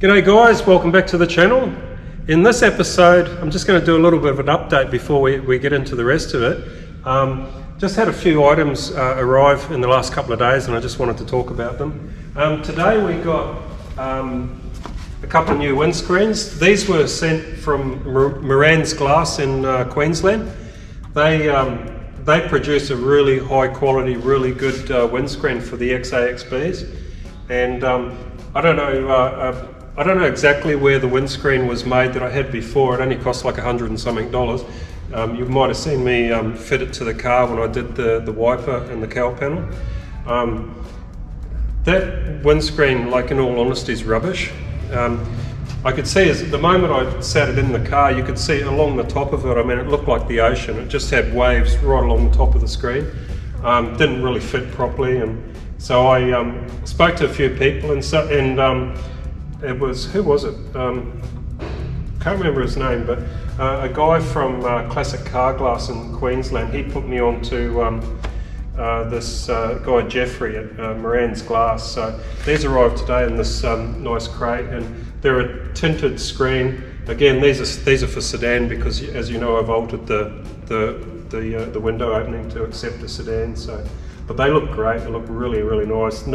G'day guys, welcome back to the channel. In this episode, I'm just going to do a little bit of an update before we get into the rest of it. Just had a few items arrive in the last couple of days and I just wanted to talk about them. Today we got a couple of new windscreens. These were sent from Moran's Glass in Queensland. They produce a really high quality, really good windscreen for the XAXBs. And I don't know exactly where the windscreen was made that I had before. It only cost like $100 and something. You might have seen me fit it to the car when I did the wiper and the cowl panel. That windscreen, like in all honesty, is rubbish. I could see as the moment I sat it in the car, you could see along the top of it, I mean, it looked like the ocean. It just had waves right along the top of the screen. Didn't really fit properly, and so I spoke to a few people, and it was, who was it? Can't remember his name, but a guy from Classic Car Glass in Queensland. He put me on to this guy Jeffrey at Moran's Glass. So these arrived today in this nice crate, and they're a tinted screen. Again, these are for sedan because, as you know, I've altered the window opening to accept a sedan. So, but they look great. They look really, really nice.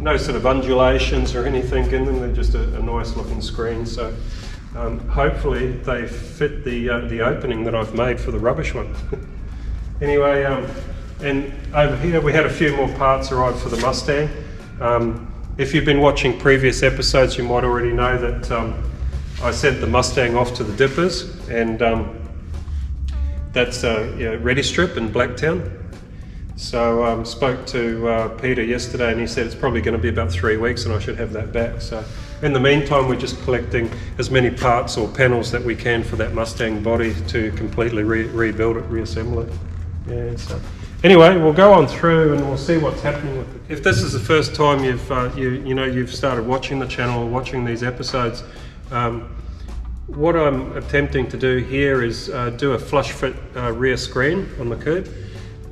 No sort of undulations or anything in them. They're just a nice looking screen. So hopefully they fit the opening that I've made for the rubbish one. Anyway, and over here we had a few more parts arrive for the Mustang. If you've been watching previous episodes, you might already know that I sent the Mustang off to the Dippers, and that's Ready Strip in Blacktown. So spoke to Peter yesterday, and he said it's probably going to be about 3 weeks and I should have that back. So in the meantime, we're just collecting as many parts or panels that we can for that Mustang body to completely rebuild it, reassemble it. Yeah, so anyway, we'll go on through and we'll see what's happening with it. If this is the first time you've started watching the channel or watching these episodes, what I'm attempting to do here is do a flush fit rear screen on the coupe.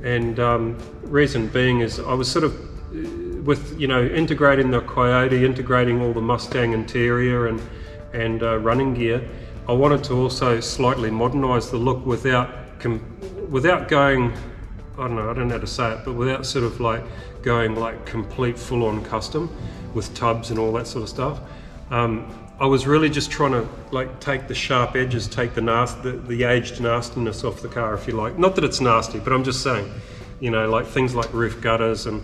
And reason being is I was sort of with integrating the Coyote, integrating all the Mustang interior and running gear. I wanted to also slightly modernise the look without going, I don't know how to say it, but without sort of like going like complete full-on custom with tubs and all that sort of stuff. I was really just trying to like take the sharp edges, take the aged nastiness off the car, if you like. Not that it's nasty, but I'm just saying, like things like roof gutters and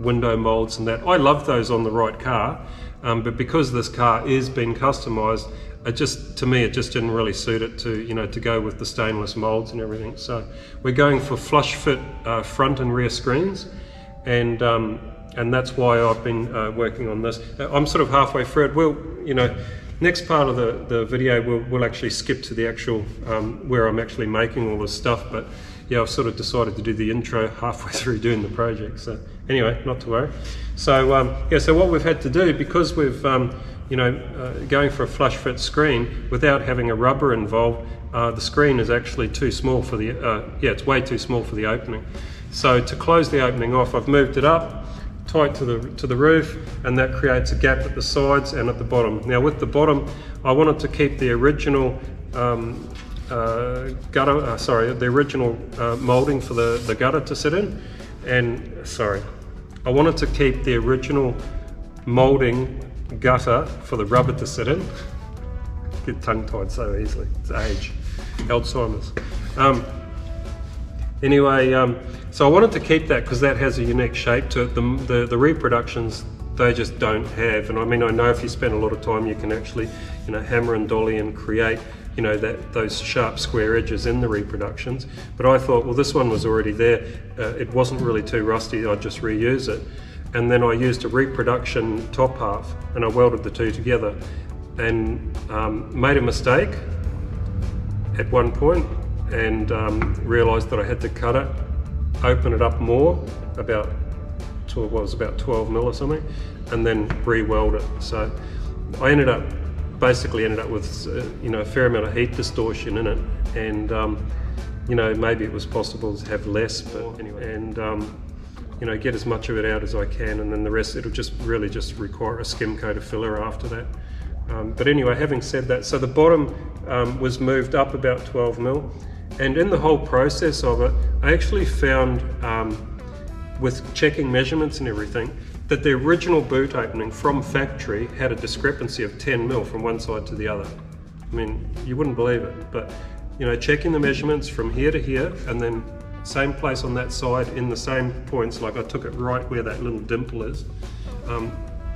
window molds and that. I love those on the right car, but because this car is being customized, to me it just didn't really suit it to go with the stainless molds and everything. So we're going for flush fit front and rear screens, and that's why I've been working on this. I'm sort of halfway through it. We'll, next part of the video, we'll actually skip to the actual where I'm actually making all this stuff. But yeah, I've sort of decided to do the intro halfway through doing the project. So anyway, not to worry. So so what we've had to do, because we've going for a flush fit screen without having a rubber involved, the screen is actually too small for the it's way too small for the opening. So to close the opening off, I've moved it up tight to the roof, and that creates a gap at the sides and at the bottom. Now with the bottom, I wanted to keep the original molding for the gutter to sit in, and I wanted to keep the original molding gutter for the rubber to sit in. Get tongue-tied so easily, it's age, Alzheimer's. So I wanted to keep that because that has a unique shape to it. The reproductions, they just don't have. And I mean, I know if you spend a lot of time, you can actually, hammer and dolly and create, those sharp square edges in the reproductions. But I thought, well, this one was already there. It wasn't really too rusty. I'd just reuse it. And then I used a reproduction top half, and I welded the two together, and made a mistake at one point, and realised that I had to cut it, open it up more, about 12 mil or something, and then re-weld it. So I basically ended up with a fair amount of heat distortion in it, and maybe it was possible to have less, but anyway. And you know, get as much of it out as I can, and then the rest, it'll just really just require a skim coat of filler after that. But anyway, having said that, so the bottom was moved up about 12 mil, and in the whole process of it, I actually found, with checking measurements and everything, that the original boot opening from factory had a discrepancy of 10 mil from one side to the other. I mean, you wouldn't believe it, but you know, checking the measurements from here to here, and then same place on that side in the same points, like I took it right where that little dimple is,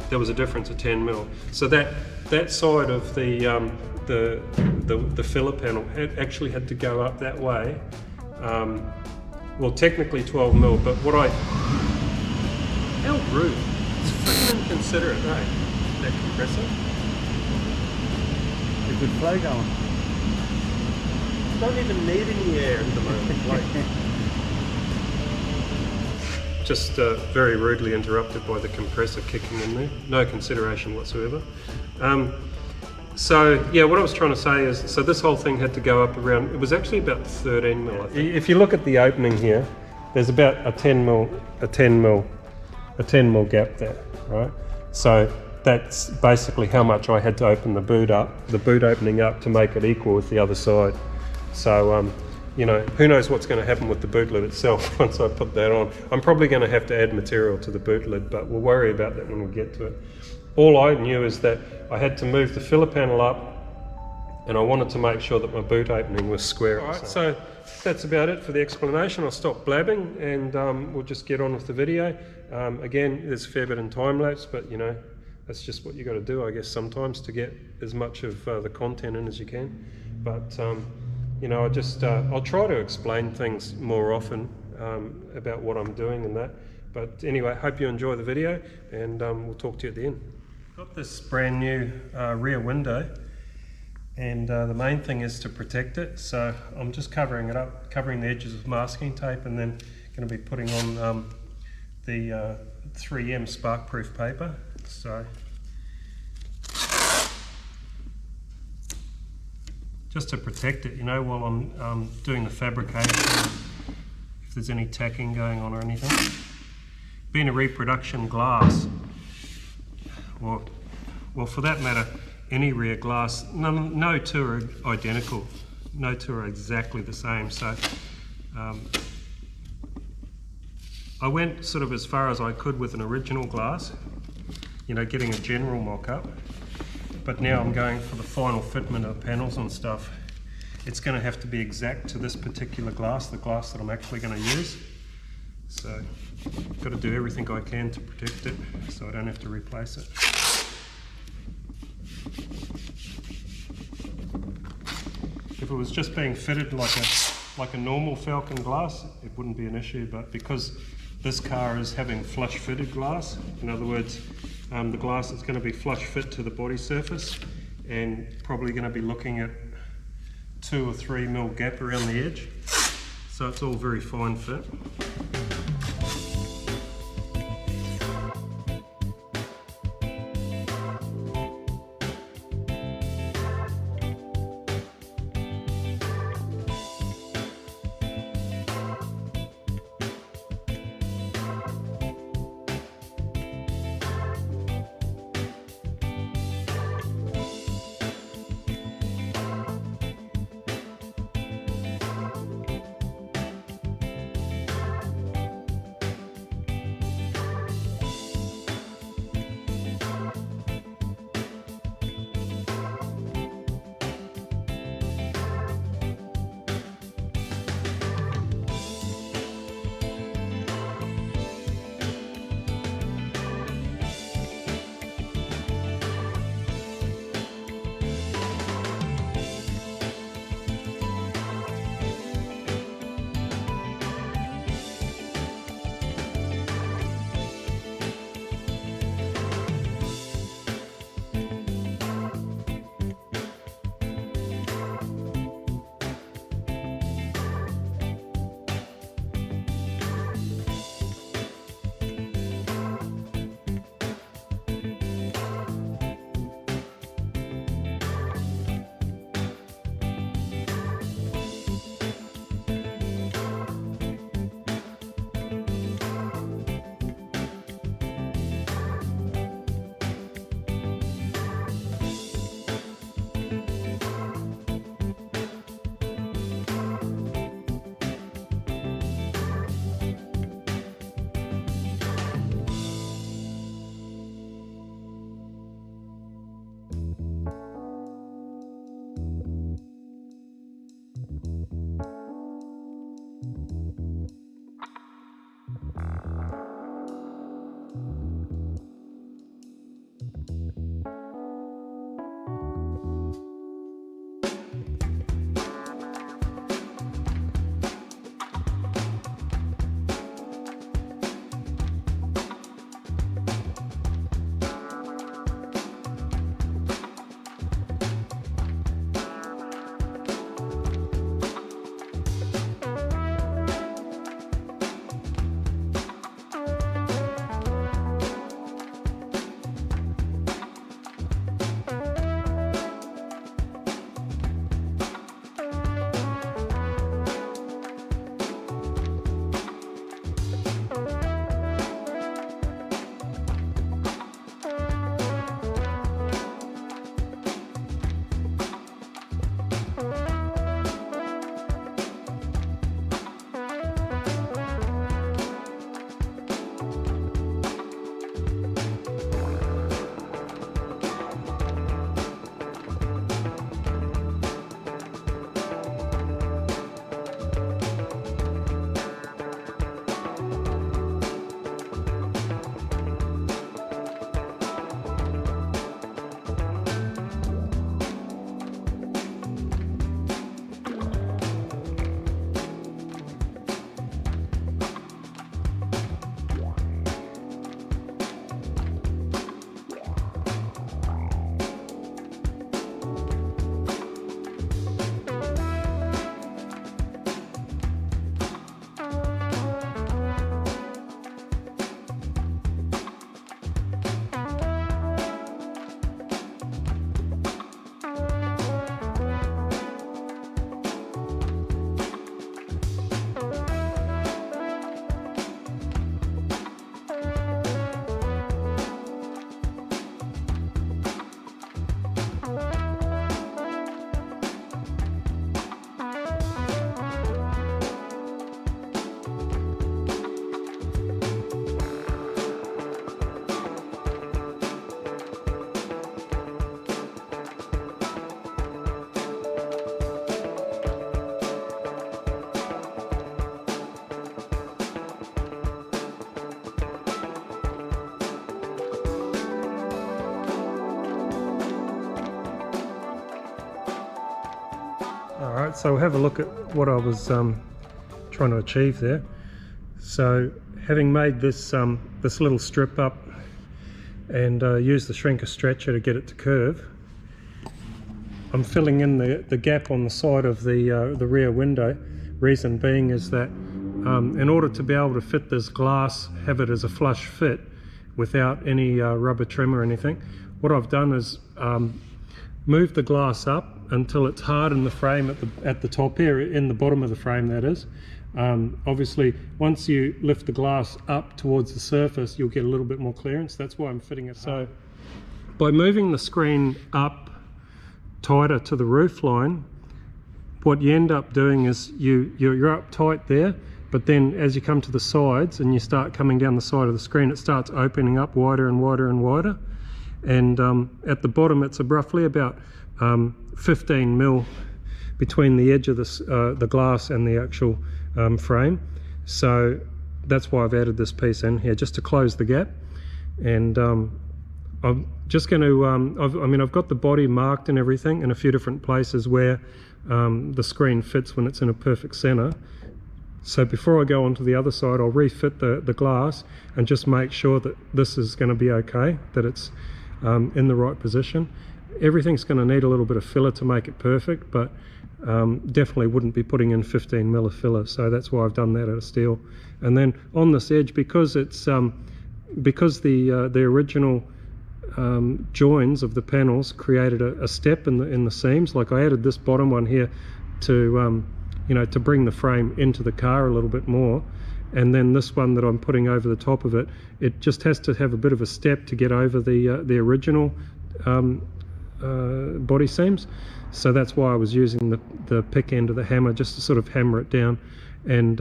there was a difference of 10 mil. So that side of the filler panel actually had to go up that way. Well, technically 12 mil, but what how rude. It's freaking inconsiderate, eh? That compressor. A good flow going. Don't even need any air at the moment. Like, just very rudely interrupted by the compressor kicking in there. No consideration whatsoever. So yeah, what I was trying to say is, so this whole thing had to go up around, it was actually about 13 mil, I think. If you look at the opening here, there's about a 10 mil gap there, right? So that's basically how much I had to open the boot opening up to make it equal with the other side. So, you know, who knows what's going to happen with the boot lid itself once I put that on. I'm probably going to have to add material to the boot lid, but we'll worry about that when we get to it. All I knew is that I had to move the filler panel up, and I wanted to make sure that my boot opening was square. All right, so that's about it for the explanation. I'll stop blabbing, and we'll just get on with the video. Again, there's a fair bit in time lapse, but you know, that's just what you got to do, I guess, sometimes to get as much of the content in as you can. But you know, I'll try to explain things more often about what I'm doing and that. But anyway, hope you enjoy the video, and we'll talk to you at the end. Got this brand new rear window, and the main thing is to protect it. So I'm just covering it up, covering the edges with masking tape, and then going to be putting on the 3M spark-proof paper. So just to protect it, you know, while I'm doing the fabrication, if there's any tacking going on or anything. Being a reproduction glass, well, for that matter, any rear glass, no two are identical, no two are exactly the same. So I went sort of as far as I could with an original glass, you know, getting a general mock-up. But now I'm going for the final fitment of panels and stuff. It's going to have to be exact to this particular glass, the glass that I'm actually going to use. So I've got to do everything I can to protect it so I don't have to replace it. If it was just being fitted like a normal Falcon glass, it wouldn't be an issue, but because this car is having flush fitted glass, in other words, the glass is going to be flush fit to the body surface, and probably going to be looking at 2 or 3 mil gap around the edge, so it's all very fine fit. Alright, so we'll have a look at what I was trying to achieve there. So having made this this little strip up and used the shrinker stretcher to get it to curve, I'm filling in the gap on the side of the rear window. Reason being is that in order to be able to fit this glass, have it as a flush fit without any rubber trim or anything, what I've done is move the glass up until it's hard in the frame at the top here, in the bottom of the frame that is. Obviously once you lift the glass up towards the surface, you'll get a little bit more clearance. That's why I'm fitting it. So by moving the screen up tighter to the roof line, what you end up doing is you're up tight there, but then as you come to the sides and you start coming down the side of the screen, it starts opening up wider and wider and wider. And at the bottom it's roughly about 15 mil between the edge of the glass and the actual frame. So that's why I've added this piece in here, just to close the gap. And I'm just going to, I've got the body marked and everything in a few different places where the screen fits when it's in a perfect center. So before I go on to the other side, I'll refit the glass and just make sure that this is going to be okay, that it's in the right position. Everything's going to need a little bit of filler to make it perfect, but definitely wouldn't be putting in 15 mil of filler, so that's why I've done that out of steel. And then on this edge, because it's because the original joins of the panels created a step in the seams, like I added this bottom one here to to bring the frame into the car a little bit more, and then this one that I'm putting over the top of it, it just has to have a bit of a step to get over the original body seams. So that's why I was using the pick end of the hammer, just to sort of hammer it down. And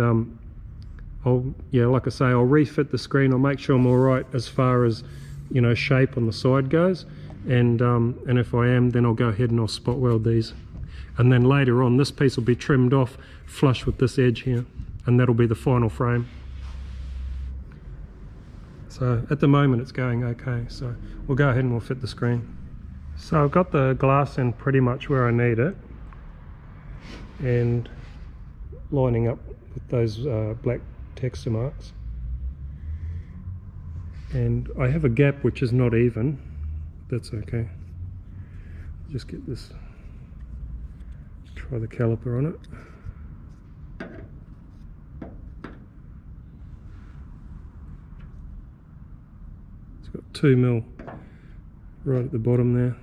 like I say, I'll refit the screen. I'll make sure I'm all right as far as shape on the side goes, and if I am, then I'll go ahead and I'll spot weld these, and then later on this piece will be trimmed off flush with this edge here, and that'll be the final frame. So at the moment it's going okay, so we'll go ahead and we'll fit the screen. So I've got the glass in pretty much where I need it, and lining up with those black texture marks. And I have a gap which is not even, that's okay. Just get this, try the caliper on it. It's got 2 mil right at the bottom there.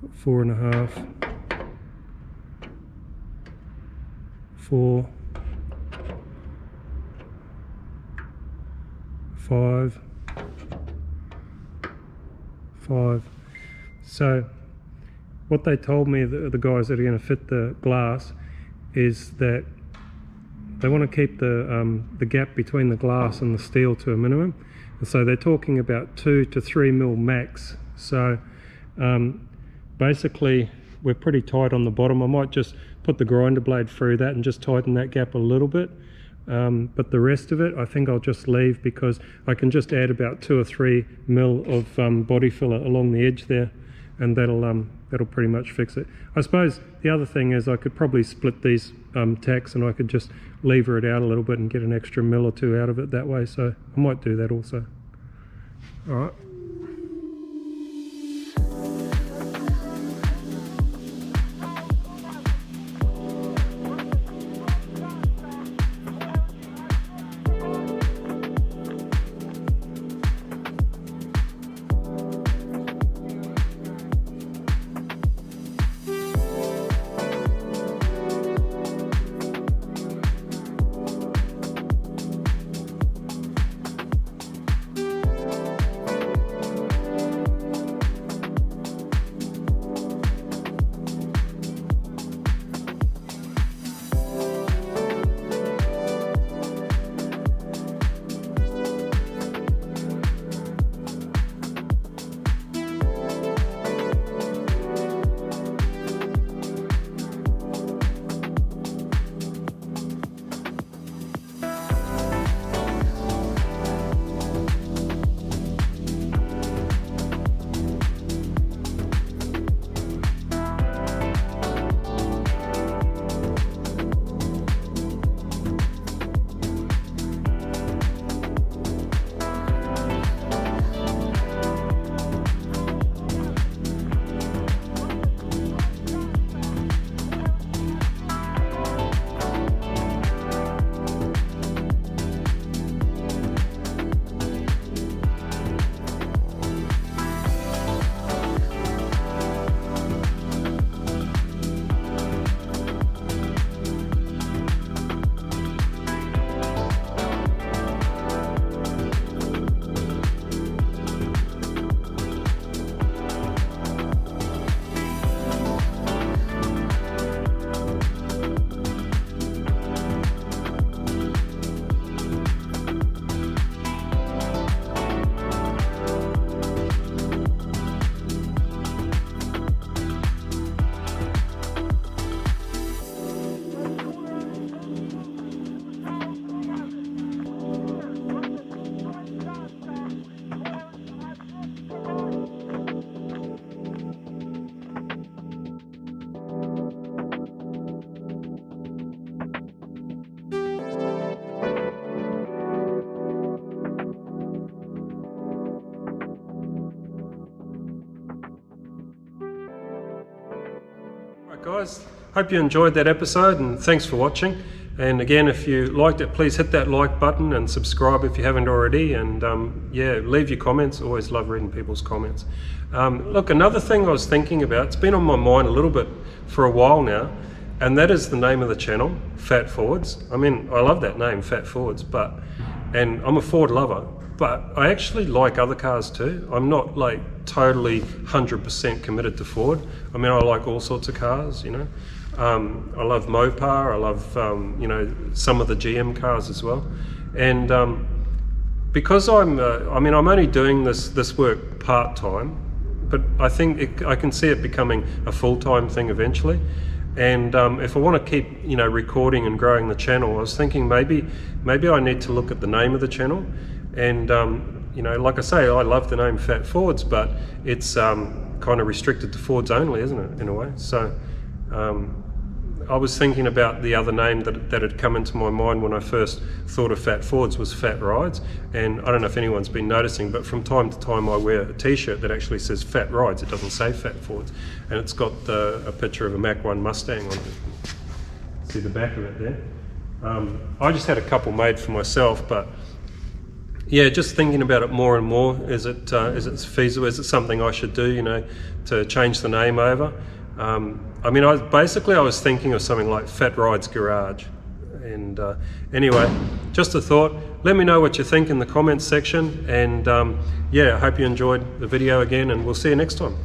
Got 4.5, 4, 5, 5. So what they told me, the guys that are going to fit the glass, is that they want to keep the gap between the glass and the steel to a minimum, and so they're talking about 2 to 3 mil max. So basically we're pretty tight on the bottom. I might just put the grinder blade through that and just tighten that gap a little bit, but the rest of it I think I'll just leave, because I can just add about 2 or 3 mil of body filler along the edge there, and that'll pretty much fix it. I suppose the other thing is I could probably split these tacks, and I could just lever it out a little bit and get an extra mil or 2 out of it that way, so I might do that also. Alright. Alright guys, hope you enjoyed that episode and thanks for watching. And again, if you liked it, please hit that like button and subscribe if you haven't already. And yeah, leave your comments. Always love reading people's comments. Look, another thing I was thinking about, it's been on my mind a little bit for a while now, and that is the name of the channel, Fat Forwards. I mean, I love that name, Fat Forwards, and I'm a Ford lover, but I actually like other cars too. I'm not like totally 100% committed to Ford. I mean, I like all sorts of cars, you know. I love Mopar, I love, you know, some of the GM cars as well. And because I'm only doing this work part-time, but I think I can see it becoming a full-time thing eventually. And if I want to keep, you know, recording and growing the channel, I was thinking maybe I need to look at the name of the channel. And you know, like I say, I love the name Fat Forwards, but it's kind of restricted to Fords only, isn't it, in a way? So I was thinking about the other name that had come into my mind when I first thought of Fat Forwards was Fat Rides. And I don't know if anyone's been noticing, but from time to time I wear a t-shirt that actually says Fat Rides. It doesn't say Fat Forwards. And it's got a picture of a Mach 1 Mustang on it. See the back of it there? I just had a couple made for myself, but yeah, just thinking about it more and more. Is it feasible? Is it something I should do, you know, to change the name over? I mean, I was thinking of something like Fat Rides Garage. And anyway, just a thought. Let me know what you think in the comments section. And yeah, I hope you enjoyed the video again, and we'll see you next time.